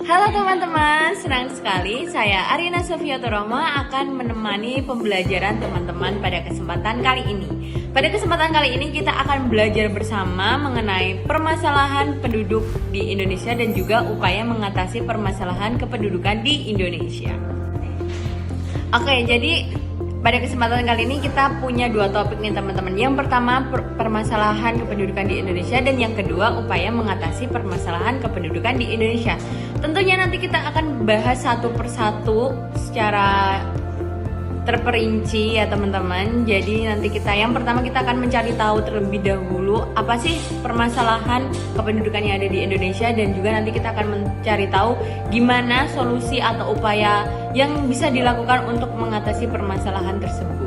Halo teman-teman, senang sekali saya Arina Sofiaturoma akan menemani pembelajaran teman-teman pada kesempatan kali ini. Pada kesempatan kali ini kita akan belajar bersama mengenai permasalahan penduduk di Indonesia dan juga upaya mengatasi permasalahan kependudukan di Indonesia. Oke, jadi pada kesempatan kali ini kita punya dua topik nih teman-teman. Yang pertama permasalahan kependudukan di Indonesia dan yang kedua upaya mengatasi permasalahan kependudukan di Indonesia. Tentunya nanti kita akan bahas satu persatu secara terperinci ya teman-teman. Jadi nanti yang pertama kita akan mencari tahu terlebih dahulu apa sih permasalahan kependudukan yang ada di Indonesia, dan juga nanti kita akan mencari tahu gimana solusi atau upaya yang bisa dilakukan untuk mengatasi permasalahan tersebut.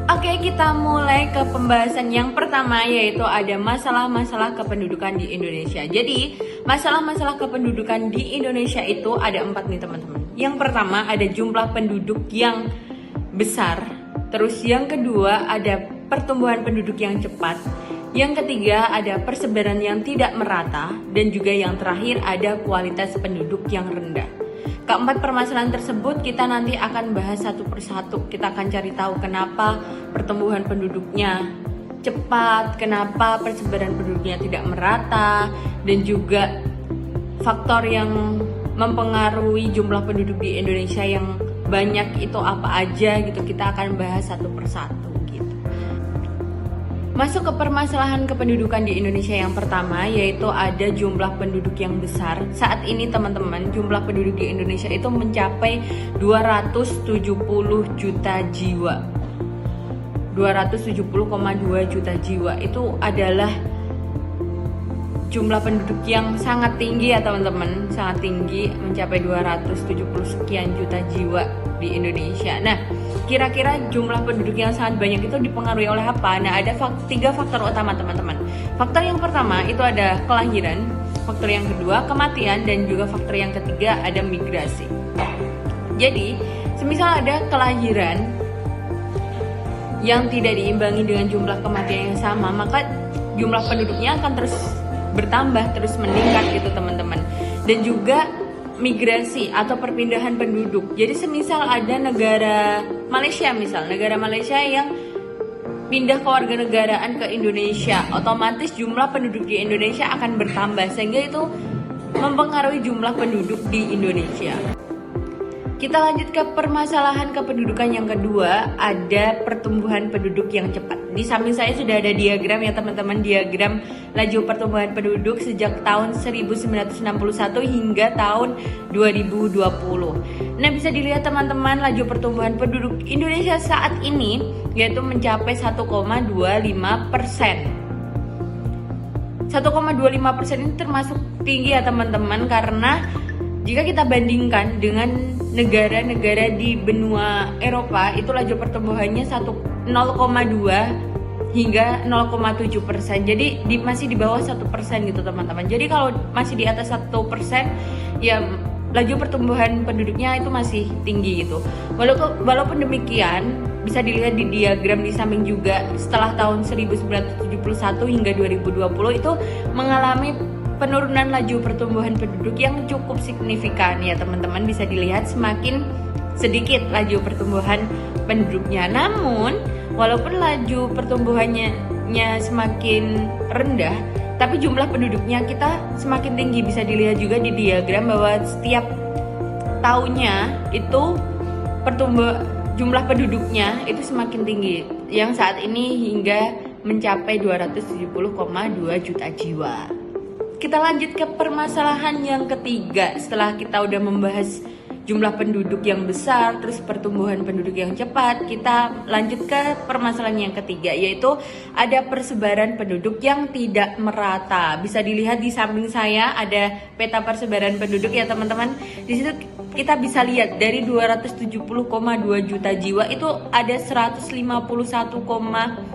Oke, kita mulai ke pembahasan yang pertama, yaitu ada masalah-masalah kependudukan di Indonesia. Jadi, masalah-masalah kependudukan di Indonesia itu ada 4 nih teman-teman. Yang pertama ada jumlah penduduk yang besar. Terus yang kedua ada pertumbuhan penduduk yang cepat. Yang ketiga ada persebaran yang tidak merata. Dan juga yang terakhir ada kualitas penduduk yang rendah. Keempat permasalahan tersebut kita nanti akan bahas satu persatu. Kita akan cari tahu kenapa pertumbuhan penduduknya cepat, kenapa persebaran penduduknya tidak merata, dan juga faktor yang mempengaruhi jumlah penduduk di Indonesia yang banyak itu apa aja gitu. Kita akan bahas satu persatu gitu. Masuk ke permasalahan kependudukan di Indonesia yang pertama, yaitu ada jumlah penduduk yang besar. Saat ini teman-teman, jumlah penduduk di Indonesia itu mencapai 270 juta jiwa. 270,2 juta jiwa itu adalah jumlah penduduk yang sangat tinggi ya teman-teman, sangat tinggi, mencapai 270 sekian juta jiwa di Indonesia. Nah, kira-kira jumlah penduduk yang sangat banyak itu dipengaruhi oleh apa? Nah, ada 3 faktor utama teman-teman. Faktor yang pertama itu ada kelahiran, faktor yang kedua kematian, dan juga faktor yang ketiga ada migrasi. Jadi, semisal ada kelahiran yang tidak diimbangi dengan jumlah kematian yang sama, maka jumlah penduduknya akan terus bertambah, terus meningkat gitu teman-teman. Dan juga migrasi atau perpindahan penduduk. Jadi semisal ada negara Malaysia yang pindah kewarganegaraan ke Indonesia, otomatis jumlah penduduk di Indonesia akan bertambah, sehingga itu mempengaruhi jumlah penduduk di Indonesia. Kita lanjut ke permasalahan kependudukan yang kedua, ada pertumbuhan penduduk yang cepat. Di samping saya sudah ada diagram ya teman-teman, diagram laju pertumbuhan penduduk sejak tahun 1961 hingga tahun 2020. Nah, bisa dilihat teman-teman, laju pertumbuhan penduduk Indonesia saat ini yaitu mencapai 1,25%. 1,25% ini termasuk tinggi ya teman-teman, karena jika kita bandingkan dengan negara-negara di benua Eropa, itu laju pertumbuhannya 0,2 hingga 0,7%. Jadi masih di bawah 1% gitu teman-teman. Jadi kalau masih di atas 1%, ya laju pertumbuhan penduduknya itu masih tinggi gitu. Walaupun demikian, bisa dilihat di diagram di samping juga, setelah tahun 1971 hingga 2020 itu mengalami penurunan laju pertumbuhan penduduk yang cukup signifikan ya teman-teman. Bisa dilihat semakin sedikit laju pertumbuhan penduduknya. Namun walaupun laju pertumbuhannya semakin rendah, tapi jumlah penduduknya kita semakin tinggi. Bisa dilihat juga di diagram bahwa setiap tahunnya itu jumlah penduduknya itu semakin tinggi, yang saat ini hingga mencapai 270,2 juta jiwa. Kita lanjut ke permasalahan yang ketiga. Setelah kita udah membahas jumlah penduduk yang besar, terus pertumbuhan penduduk yang cepat, kita lanjut ke permasalahan yang ketiga, yaitu ada persebaran penduduk yang tidak merata. Bisa dilihat di samping saya ada peta persebaran penduduk ya teman-teman. Di situ kita bisa lihat dari 270,2 juta jiwa itu ada 151,6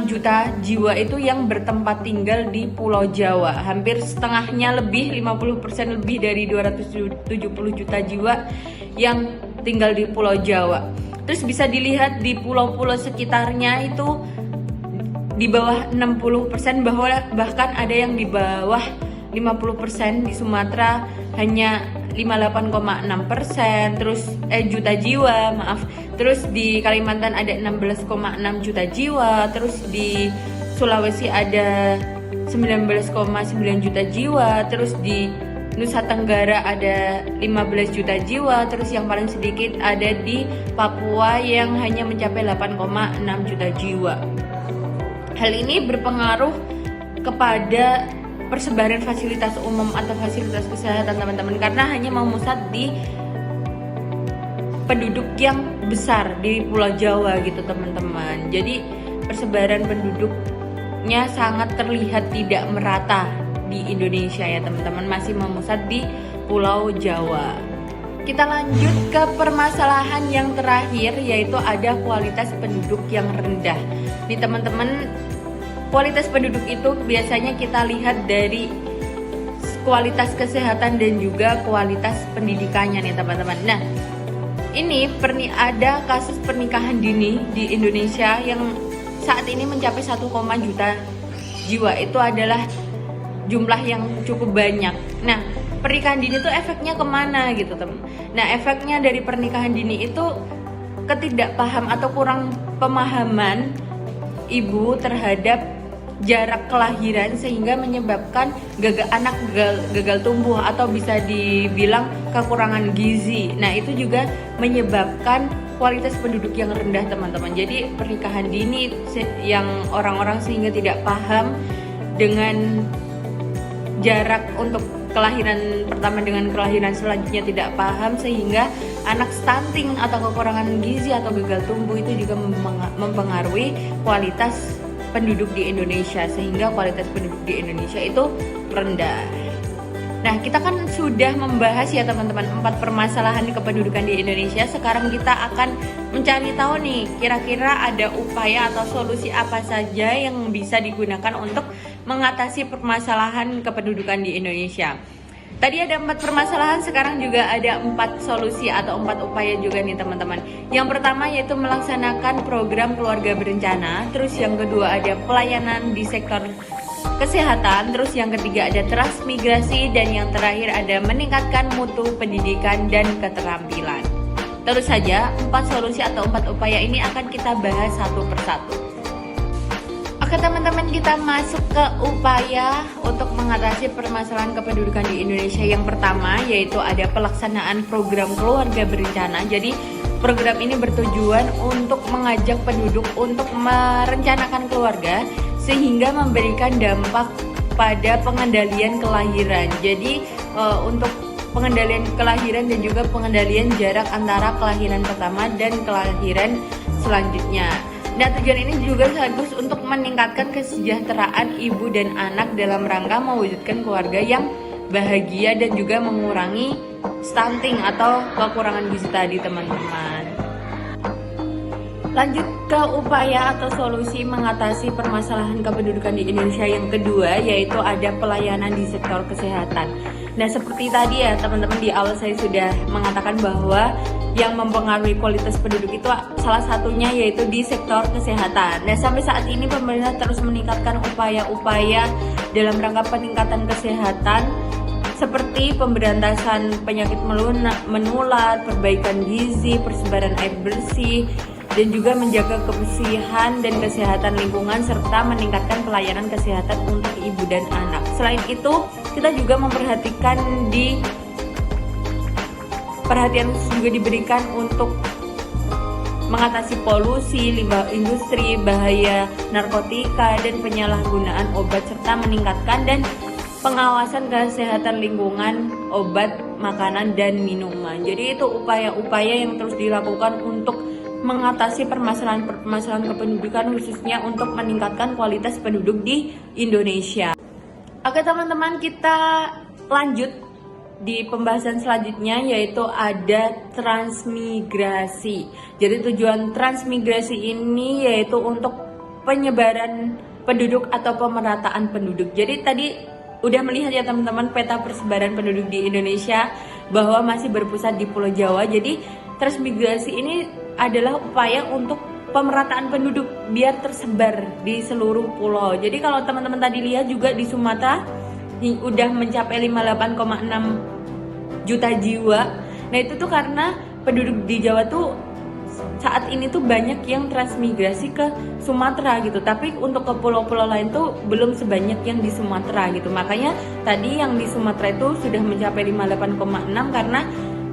juta jiwa itu yang bertempat tinggal di Pulau Jawa. Hampir setengahnya lebih, 50% lebih dari 270 juta jiwa yang tinggal di Pulau Jawa. Terus bisa dilihat di pulau-pulau sekitarnya itu di bawah 60%, bahkan ada yang di bawah 50%, di Sumatera hanya 58,6%, terus juta jiwa, maaf. Terus di Kalimantan ada 16,6 juta jiwa, terus di Sulawesi ada 19,9 juta jiwa, terus di Nusa Tenggara ada 15 juta jiwa, terus yang paling sedikit ada di Papua yang hanya mencapai 8,6 juta jiwa. Hal ini berpengaruh kepada persebaran fasilitas umum atau fasilitas kesehatan teman-teman, karena hanya memusat di penduduk yang besar di Pulau Jawa gitu teman-teman. Jadi persebaran penduduknya sangat terlihat tidak merata di Indonesia ya teman-teman, masih memusat di Pulau Jawa. Kita lanjut ke permasalahan yang terakhir, yaitu ada kualitas penduduk yang rendah. Nih teman-teman, kualitas penduduk itu biasanya kita lihat dari kualitas kesehatan dan juga kualitas pendidikannya nih teman-teman. Nah, ini ada kasus pernikahan dini di Indonesia yang saat ini mencapai 1, juta jiwa. Itu adalah jumlah yang cukup banyak. Nah, pernikahan dini itu efeknya kemana gitu teman? Nah, efeknya dari pernikahan dini itu ketidakpaham atau kurang pemahaman ibu terhadap jarak kelahiran, sehingga menyebabkan gagal tumbuh atau bisa dibilang kekurangan gizi. Nah, itu juga menyebabkan kualitas penduduk yang rendah teman-teman. Jadi pernikahan dini yang orang-orang sehingga tidak paham dengan jarak untuk kelahiran pertama dengan kelahiran selanjutnya, tidak paham, sehingga anak stunting atau kekurangan gizi atau gagal tumbuh itu juga mempengaruhi kualitas penduduk di Indonesia, sehingga kualitas penduduk di Indonesia itu rendah. Nah, kita kan sudah membahas ya teman-teman 4 permasalahan kependudukan di Indonesia. Sekarang kita akan mencari tahu nih, kira-kira ada upaya atau solusi apa saja yang bisa digunakan untuk mengatasi permasalahan kependudukan di Indonesia. Tadi ada 4 permasalahan, sekarang juga ada 4 solusi atau 4 upaya juga nih teman-teman. Yang pertama yaitu melaksanakan program keluarga berencana. Terus yang kedua ada pelayanan di sektor kesehatan. Terus yang ketiga ada transmigrasi. Dan yang terakhir ada meningkatkan mutu pendidikan dan keterampilan. Terus saja 4 solusi atau 4 upaya ini akan kita bahas satu persatu. Oke teman-teman, kita masuk ke upaya untuk mengatasi permasalahan kependudukan di Indonesia. Yang pertama yaitu ada pelaksanaan program keluarga berencana. Jadi program ini bertujuan untuk mengajak penduduk untuk merencanakan keluarga sehingga memberikan dampak pada pengendalian kelahiran. Jadi untuk pengendalian kelahiran dan juga pengendalian jarak antara kelahiran pertama dan kelahiran selanjutnya. Nah, tujuan ini juga sekaligus untuk meningkatkan kesejahteraan ibu dan anak dalam rangka mewujudkan keluarga yang bahagia dan juga mengurangi stunting atau kekurangan gizi tadi teman-teman. Lanjut ke upaya atau solusi mengatasi permasalahan kependudukan di Indonesia yang kedua, yaitu ada pelayanan di sektor kesehatan. Nah, seperti tadi ya teman-teman, di awal saya sudah mengatakan bahwa yang mempengaruhi kualitas penduduk itu salah satunya yaitu di sektor kesehatan. Nah, sampai saat ini pemerintah terus meningkatkan upaya-upaya dalam rangka peningkatan kesehatan seperti pemberantasan penyakit menular, perbaikan gizi, persebaran air bersih, dan juga menjaga kebersihan dan kesehatan lingkungan serta meningkatkan pelayanan kesehatan untuk ibu dan anak. Selain itu, kita juga memperhatikan perhatian juga diberikan untuk mengatasi polusi, limbah industri, bahaya narkotika, dan penyalahgunaan obat, serta meningkatkan dan pengawasan kesehatan lingkungan, obat, makanan, dan minuman. Jadi itu upaya-upaya yang terus dilakukan untuk mengatasi permasalahan kependudukan, khususnya untuk meningkatkan kualitas penduduk di Indonesia. Oke teman-teman, kita lanjut di pembahasan selanjutnya, yaitu ada transmigrasi. Jadi tujuan transmigrasi ini yaitu untuk penyebaran penduduk atau pemerataan penduduk. Jadi tadi udah melihat ya teman-teman peta persebaran penduduk di Indonesia bahwa masih berpusat di Pulau Jawa. Jadi transmigrasi ini adalah upaya untuk pemerataan penduduk biar tersebar di seluruh pulau. Jadi kalau teman-teman tadi lihat juga di Sumatera udah mencapai 58,6 juta jiwa. Nah itu tuh karena penduduk di Jawa tuh saat ini tuh banyak yang transmigrasi ke Sumatera gitu, tapi untuk ke pulau-pulau lain tuh belum sebanyak yang di Sumatera gitu. Makanya tadi yang di Sumatera itu sudah mencapai 58,6 karena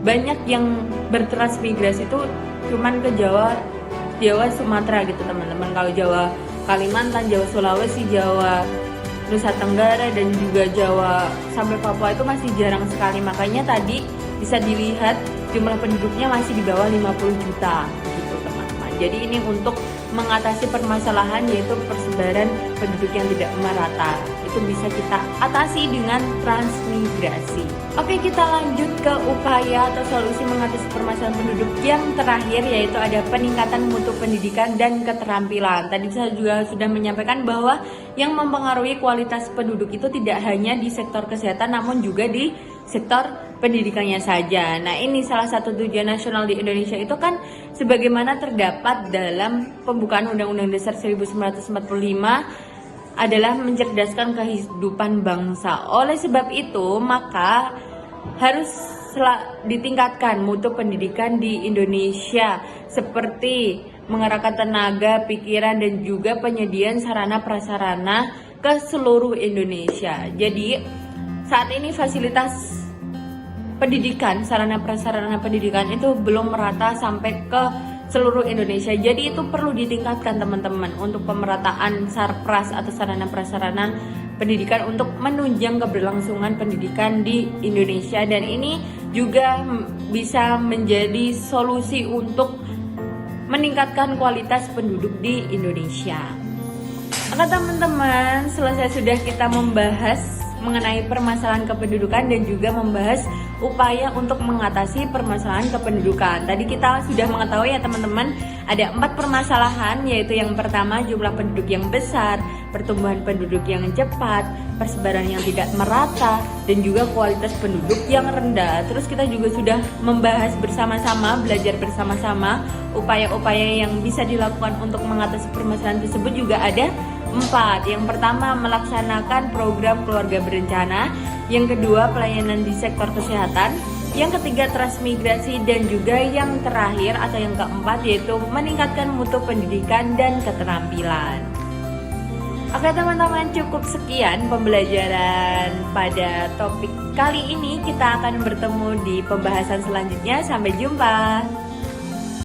banyak yang bertransmigrasi tuh cuman ke Jawa Sumatera gitu teman-teman. Kalau Jawa Kalimantan, Jawa Sulawesi, Jawa Nusa Tenggara dan juga Jawa sampai Papua itu masih jarang sekali. Makanya tadi bisa dilihat jumlah penduduknya masih di bawah 50 juta gitu teman-teman. Jadi ini untuk mengatasi permasalahan yaitu persebaran penduduk yang tidak merata. Itu bisa kita atasi dengan transmigrasi. Oke, kita lanjut ke upaya atau solusi mengatasi permasalahan penduduk yang terakhir, yaitu ada peningkatan mutu pendidikan dan keterampilan. Tadi saya juga sudah menyampaikan bahwa yang mempengaruhi kualitas penduduk itu tidak hanya di sektor kesehatan namun juga di sektor pendidikannya saja. Nah, ini salah satu tujuan nasional di Indonesia itu kan sebagaimana terdapat dalam pembukaan Undang-Undang Dasar 1945 adalah mencerdaskan kehidupan bangsa. Oleh sebab itu, maka harus ditingkatkan mutu pendidikan di Indonesia seperti mengerahkan tenaga, pikiran, dan juga penyediaan sarana prasarana ke seluruh Indonesia. Jadi, saat ini fasilitas pendidikan, sarana prasarana pendidikan itu belum merata sampai ke seluruh Indonesia. Jadi itu perlu ditingkatkan teman-teman untuk pemerataan sarpras atau sarana prasarana pendidikan untuk menunjang keberlangsungan pendidikan di Indonesia, dan ini juga bisa menjadi solusi untuk meningkatkan kualitas penduduk di Indonesia. Oke teman-teman, selesai sudah kita membahas mengenai permasalahan kependudukan dan juga membahas upaya untuk mengatasi permasalahan kependudukan. Tadi kita sudah mengetahui ya teman-teman, ada 4 permasalahan, yaitu yang pertama jumlah penduduk yang besar, pertumbuhan penduduk yang cepat, persebaran yang tidak merata, dan juga kualitas penduduk yang rendah. Terus kita juga sudah membahas bersama-sama, belajar bersama-sama upaya-upaya yang bisa dilakukan untuk mengatasi permasalahan tersebut juga ada 4. Yang pertama, melaksanakan program keluarga berencana. Yang kedua, pelayanan di sektor kesehatan. Yang ketiga, transmigrasi. Dan juga yang terakhir atau yang keempat, yaitu meningkatkan mutu pendidikan dan keterampilan. Oke teman-teman, cukup sekian pembelajaran pada topik kali ini. Kita akan bertemu di pembahasan selanjutnya. Sampai jumpa.